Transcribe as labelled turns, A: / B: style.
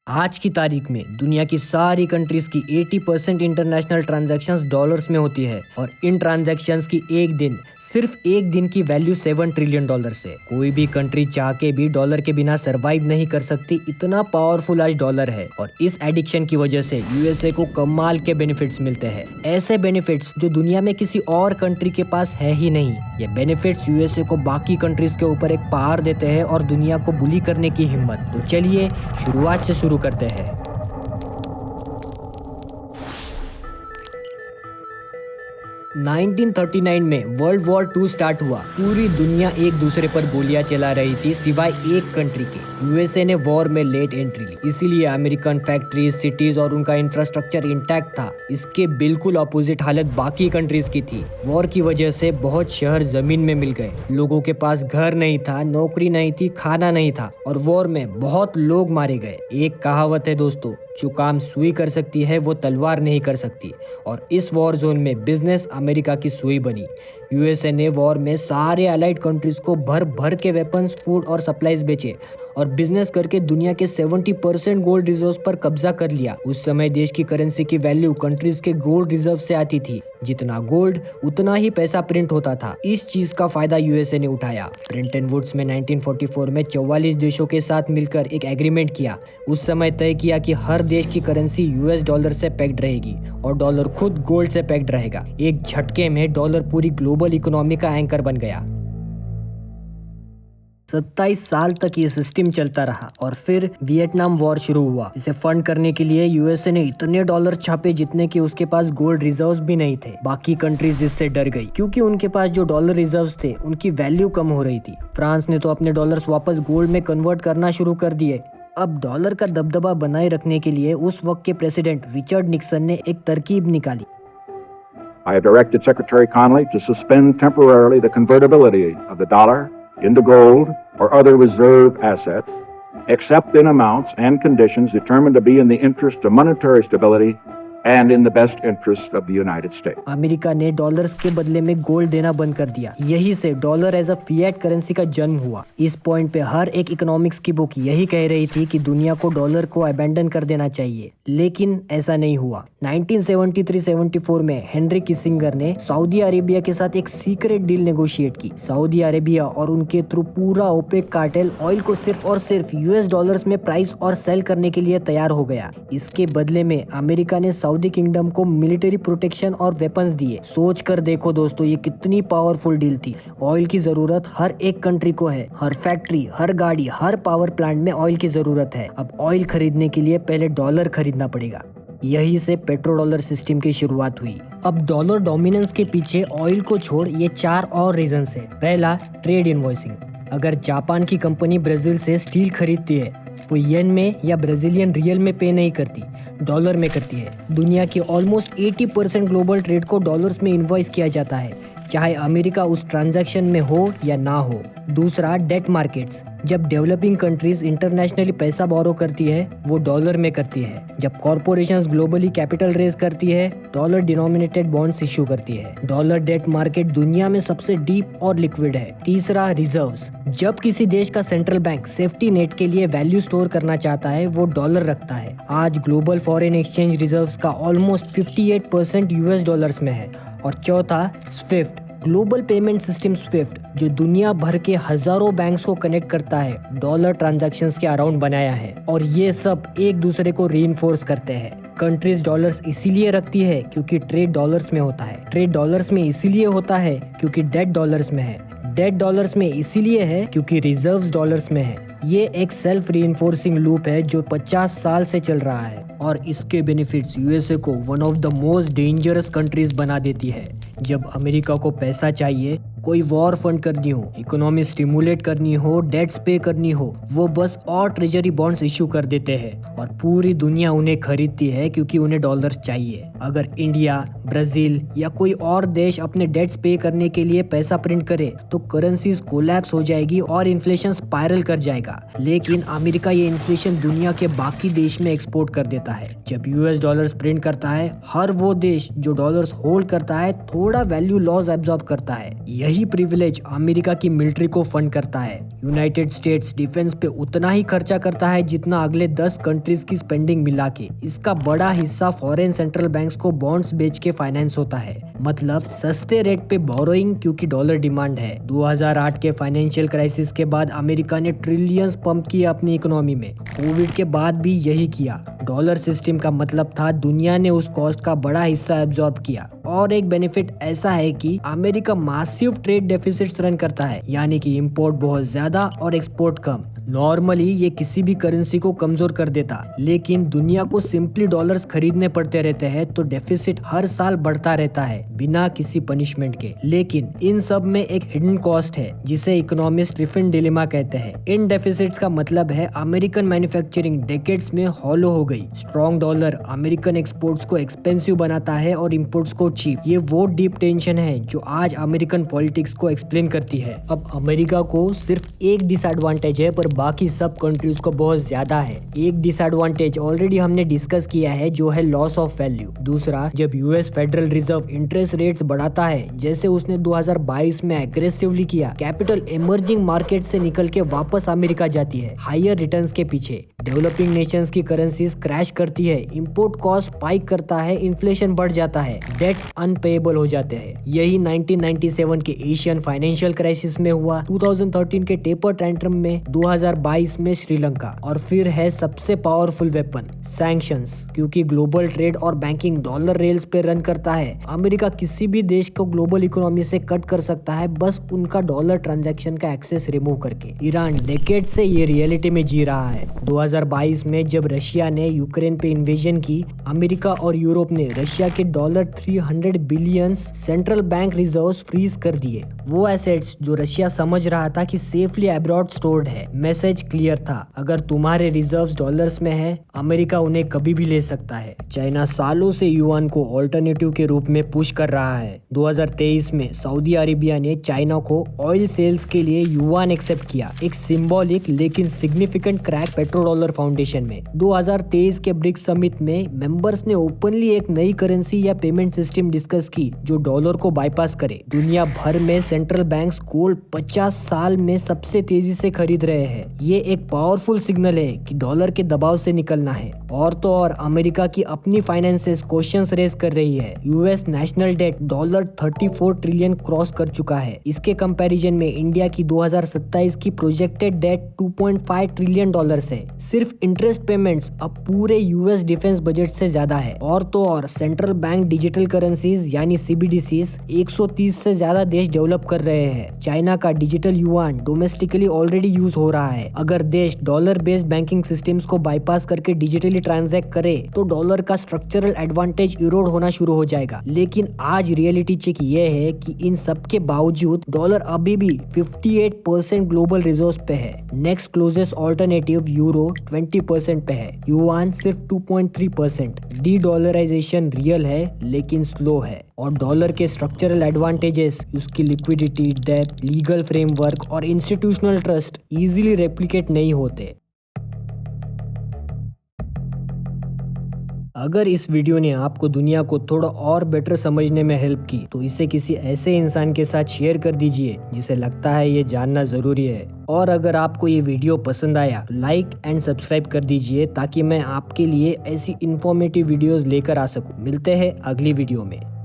A: आज की तारीख में दुनिया की सारी कंट्रीज की 80% इंटरनेशनल ट्रांजैक्शंस डॉलर्स में होती है और इन ट्रांजैक्शंस की सिर्फ एक दिन की वैल्यू $7 ट्रिलियन है। कोई भी कंट्री चाह के भी डॉलर के बिना सरवाइव नहीं कर सकती, इतना पावरफुल आज डॉलर है। और इस एडिक्शन की वजह से यूएसए को कमाल के बेनिफिट्स मिलते हैं, ऐसे बेनिफिट्स जो दुनिया में किसी और कंट्री के पास है ही नहीं। ये बेनिफिट्स यूएसए को बाकी कंट्रीज के ऊपर एक पावर देते हैं और दुनिया को बुली करने की हिम्मत। तो चलिए शुरुआत से शुरू करते हैं। 1939 में वर्ल्ड वॉर 2 स्टार्ट हुआ। पूरी दुनिया एक दूसरे पर गोलियां चला रही थी सिवाय एक कंट्री के। यूएसए ने वॉर में लेट एंट्री ली, इसीलिए अमेरिकन फैक्ट्रीज, सिटीज और उनका इंफ्रास्ट्रक्चर इंटैक्ट था। इसके बिल्कुल अपोजिट हालत बाकी कंट्रीज की थी। वॉर की वजह से बहुत शहर जमीन में मिल गए, लोगों के पास घर नहीं था, नौकरी नहीं थी, खाना नहीं था और वॉर में बहुत लोग मारे गए। एक कहावत है दोस्तों, जो काम सुई कर सकती है वो तलवार नहीं कर सकती। और इस वॉर जोन में बिजनेस अमेरिका की सुई बनी। यूएसए ने वॉर में सारे अलाइड कंट्रीज को भर भर के वेपन्स, फूड और सप्लाईज बेचे और बिजनेस करके दुनिया के 70% गोल्ड रिजर्व्स पर कब्जा कर लिया। उस समय देश की करेंसी की वैल्यू कंट्रीज के गोल्ड रिजर्व से आती थी। जितना गोल्ड उतना ही पैसा प्रिंट होता था। इस चीज का फायदा यूएसए ने उठाया। ब्रेटन वुड्स में 1944 में 44 देशों के साथ मिलकर एक एग्रीमेंट किया। उस समय तय किया कि हर देश की करेंसी यूएस डॉलर से पैक्ड रहेगी और डॉलर खुद गोल्ड से पैक्ड रहेगा। एक झटके में डॉलर पूरी ग्लोबल इकोनॉमी का एंकर बन गया। 27 साल तक ये सिस्टम चलता रहा और फिर वियतनाम वॉर शुरू हुआ। इसे फंड करने के लिए यूएसए ने इतने डॉलर छापे जितने कि उसके पास गोल्ड रिजर्व्स भी नहीं थे। बाकी कंट्रीज इससे डर गई क्योंकि उनके पास जो डॉलर रिजर्व्स थे उनकी वैल्यू कम हो रही थी। फ्रांस ने तो अपने डॉलर्स वापस गोल्ड में कन्वर्ट करना शुरू कर दिए। अब डॉलर का दबदबा बनाए रखने के लिए उस वक्त के प्रेसिडेंट रिचर्ड निक्सन ने एक तरकीब निकाली।
B: I have directed Secretary Connally to suspend temporarily the convertibility of the dollar into gold or other reserve assets, except in amounts and conditions determined to be in the interest of monetary stability and in the best interest of the United States.
A: America ने dollars के बदले में gold देना बंद कर दिया। यही से dollar as a fiat currency का जन्म हुआ। इस पॉइंट पे हर एक इकोनॉमिक्स की बुक यही कह रही थी कि दुनिया को डॉलर को अबैंडन कर देना चाहिए, लेकिन ऐसा नहीं हुआ। 1973-74 में हेनरी किसिंगर ने सऊदी अरेबिया के साथ एक सीक्रेट डील नेगोशिएट की। सऊदी अरेबिया और उनके थ्रू पूरा ओपेक कार्टेल ऑयल को सिर्फ और सिर्फ यूएस डॉलर्स में प्राइस और सेल करने के लिए तैयार हो गया। इसके बदले में अमेरिका ने सऊदी किंगडम को मिलिट्री प्रोटेक्शन और वेपन्स दिए। सोच कर देखो दोस्तों, ये कितनी पावरफुल डील थी। ऑयल की जरूरत हर एक कंट्री को है। हर फैक्ट्री, हर गाड़ी, हर पावर प्लांट में ऑयल की जरूरत है। अब ऑयल खरीदने के लिए पहले डॉलर खरीदना पड़ेगा। यही से पेट्रो डॉलर सिस्टम की शुरुआत हुई। अब डॉलर डोमिनेंस के पीछे ऑयल को छोड़ ये 4 और रीजंस है। पहला, ट्रेड इनवॉइसिंग। अगर जापान की कंपनी ब्राजील से स्टील खरीदती है, वो येन में या ब्राजीलियन रियल में पे नहीं करती, डॉलर में करती है। दुनिया के ऑलमोस्ट 80% ग्लोबल ट्रेड को डॉलर्स में इनवॉइस किया जाता है, चाहे अमेरिका उस ट्रांजैक्शन में हो या ना हो। दूसरा, डेट मार्केट्स। जब डेवलपिंग कंट्रीज इंटरनेशनली पैसा बोरो करती है, वो डॉलर में करती है। जब कॉर्पोरेशंस ग्लोबली कैपिटल रेज करती है, डॉलर डिनोमिनेटेड बॉन्ड्स इश्यू करती है। डॉलर डेट मार्केट दुनिया में सबसे डीप और लिक्विड है। तीसरा, रिजर्व्स। जब किसी देश का सेंट्रल बैंक सेफ्टी नेट के लिए वैल्यू स्टोर करना चाहता है, वो डॉलर रखता है। आज ग्लोबल फॉरेन एक्सचेंज रिजर्व्स का ऑलमोस्ट 58% यूएस डॉलर्स में है। और चौथा, Swift. Global payment system Swift, जो दुनिया भर के हजारों बैंक्स को कनेक्ट करता है, डॉलर ट्रांजैक्शंस के अराउंड बनाया है। और ये सब एक दूसरे को रीइंफोर्स करते हैं। कंट्रीज डॉलर्स इसीलिए रखती है क्योंकि ट्रेड डॉलर्स में होता है। ट्रेड डॉलर्स में इसीलिए होता है क्योंकि डेट डॉलर्स में है। डेट डॉलर्स में इसीलिए है क्योंकि रिजर्व्स डॉलर्स में है। ये एक सेल्फ रीइंफोर्सिंग लूप है जो 50 साल से चल रहा है और इसके बेनिफिट्स यूएसए को one of the most dangerous countries बना देती है। जब अमेरिका को पैसा चाहिए, कोई वॉर फंड करनी हो, इकोनॉमी स्टिमुलेट करनी हो, डेट्स पे करनी हो, वो बस और ट्रेजरी बॉन्ड्स इश्यू कर देते हैं और पूरी दुनिया उन्हें खरीदती है क्योंकि उन्हें डॉलर्स चाहिए। अगर इंडिया, ब्राजील या कोई और देश अपने डेट्स पे करने के लिए पैसा प्रिंट करे तो करेंसीज कोलैप्स हो जाएगी और इन्फ्लेशन स्पाइरल कर जाएगा। लेकिन अमेरिका ये इन्फ्लेशन दुनिया के बाकी देश में एक्सपोर्ट कर देता है। जब यूएस डॉलर्स प्रिंट करता है, हर वो देश जो डॉलर्स होल्ड करता है थोड़ा वैल्यू लॉस एब्जॉर्ब करता है। यही यही प्रिविलेज अमेरिका की मिलिट्री को फंड करता है। यूनाइटेड स्टेट्स डिफेंस पे उतना ही खर्चा करता है जितना अगले 10 कंट्रीज की स्पेंडिंग मिला के। इसका बड़ा हिस्सा फॉरेन सेंट्रल बैंक्स को बॉन्ड्स बेच के फाइनेंस होता है, मतलब सस्ते रेट पे बोरोइंग, क्योंकि डॉलर डिमांड है। 2008 के फाइनेंशियल क्राइसिस के बाद अमेरिका ने ट्रिलियंस पंप किया अपनी इकोनॉमी में। कोविड के बाद भी यही किया। डॉलर सिस्टम का मतलब था दुनिया ने उस कॉस्ट का बड़ा हिस्सा एब्जॉर्ब किया। और एक बेनिफिट ऐसा है कि America massive trade deficits run करता है, यानी कि इंपोर्ट बहुत ज्यादा और एक्सपोर्ट कम। नॉर्मली ये किसी भी करेंसी को कमजोर कर देता, लेकिन दुनिया को सिंपली डॉलर्स खरीदने पड़ते रहते हैं, तो डेफिसिट हर साल बढ़ता रहता है बिना किसी पनिशमेंट के। लेकिन इन सब में एक हिडन कॉस्ट है जिसे इकोनॉमिस्ट ग्रिफिन डिलेमा कहते हैं। इन डेफिसिट्स का मतलब है अमेरिकन मैन्युफैक्चरिंग डेकेड्स में हॉलो हो गई। स्ट्रॉन्ग डॉलर अमेरिकन एक्सपोर्ट्स को एक्सपेंसिव बनाता है और इम्पोर्ट्स को चीप। ये वो डीप टेंशन है जो आज अमेरिकन पॉलिटिक्स को एक्सप्लेन करती है। अब अमेरिका को सिर्फ एक डिसएडवांटेज है, पर बाकी सब कंट्रीज को बहुत ज्यादा है। एक डिसएडवांटेज ऑलरेडी हमने डिस्कस किया है, जो है लॉस ऑफ वैल्यू। दूसरा, जब US federal reserve interest rates बढ़ाता है, जैसे उसने 2022 में एग्रेसिवली किया, कैपिटल इमर्जिंग मार्केट से निकल के वापस अमेरिका जाती है हायर रिटर्न्स के पीछे। डेवलपिंग नेशंस की करेंसीज क्रैश करती है, इंपोर्ट कॉस्ट स्पाइक करता है, इन्फ्लेशन बढ़ जाता है, डेट्स अनपेएबल हो जाते हैं। यही 1997 के एशियन फाइनेंशियल क्राइसिस में हुआ, 2013 के टेपर टैंट्रम में, 2022 में श्रीलंका। और फिर है सबसे पावरफुल वेपन, सैंक्शंस। क्योंकि ग्लोबल ट्रेड और बैंकिंग डॉलर रेल्स पे रन करता है, अमेरिका किसी भी देश को ग्लोबल इकोनॉमी से कट कर सकता है, बस उनका डॉलर ट्रांजैक्शन का एक्सेस रिमूव करके। ईरान डेकेड से ये रियलिटी में जी रहा है। 2022 में जब रशिया ने यूक्रेन पे इन्वेजन की, अमेरिका और यूरोप ने रशिया के $300 billion central bank reserves freeze कर दिए। वो एसेट्स जो रशिया समझ रहा था कि सेफली अब्रॉड स्टोर्ड है। मैसेज क्लियर था, अगर तुम्हारे रिजर्व्स डॉलर्स में है, अमेरिका उन्हें कभी भी ले सकता है। चाइना सालों से युआन को ऑल्टरनेटिव के रूप में पुश कर रहा है। 2023 में सऊदी अरेबिया ने चाइना को ऑयल सेल्स के लिए युआन एक्सेप्ट किया, एक सिंबॉलिक लेकिन significant crack petro dollar foundation में। 2023 के ब्रिक्स समिट में मेंबर्स ने ओपनली एक नई करेंसी या पेमेंट सिस्टम डिस्कस की जो डॉलर को बाईपास करे। दुनिया भर में सेंट्रल बैंक्स गोल्ड 50 साल में सबसे तेजी से खरीद रहे हैं। ये एक पावरफुल सिग्नल है कि डॉलर के दबाव से निकलना है। और तो और अमेरिका की अपनी फाइनेंसेस क्वेश्चंस रेज कर रही है। US national debt $34 trillion cross कर चुका है। इसके कंपैरिजन में इंडिया की 2027 की प्रोजेक्टेड डेट $2.5 ट्रिलियन है। सिर्फ इंटरेस्ट पेमेंट्स अब पूरे यूएस डिफेंस बजट से ज्यादा है। और तो और सेंट्रल बैंक डिजिटल करेंसीज यानी CBDCs 130 से ज्यादा देश डेवलप कर रहे हैं। चाइना का digital yuan domestically already use हो रहा है। अगर देश डॉलर बेस्ड बैंकिंग सिस्टम्स को बाईपास करके डिजिटली ट्रांजैक्ट करे, तो डॉलर का स्ट्रक्चरल एडवांटेज इरोड होना शुरू हो जाएगा। लेकिन आज रियलिटी चेक ये है कि इन सब के बावजूद डॉलर अभी भी 58% ग्लोबल रिजर्व्स पे है। नेक्स्ट क्लोजेस्ट ऑल्टरनेटिव यूरो 20% पे है। युआन सिर्फ 2.3%। डी डॉलराइजेशन रियल है लेकिन स्लो है। और डॉलर के स्ट्रक्चरल एडवांटेजेस, उसकी लिक्विडिटी, डेप्थ, लीगल फ्रेमवर्क और इंस्टीट्यूशनल ट्रस्ट इजीली रेप्लिकेट नहीं होते। अगर इस वीडियो ने आपको दुनिया को थोड़ा और बेटर समझने में हेल्प की, तो इसे किसी ऐसे इंसान के साथ शेयर कर दीजिए जिसे लगता है ये जानना जरूरी है। और अगर आपको ये वीडियो पसंद आया, लाइक एंड सब्सक्राइब कर दीजिए ताकि मैं आपके लिए ऐसी इंफॉर्मेटिव वीडियोस लेकर आ सकूं। मिलते हैं अगली वीडियो में।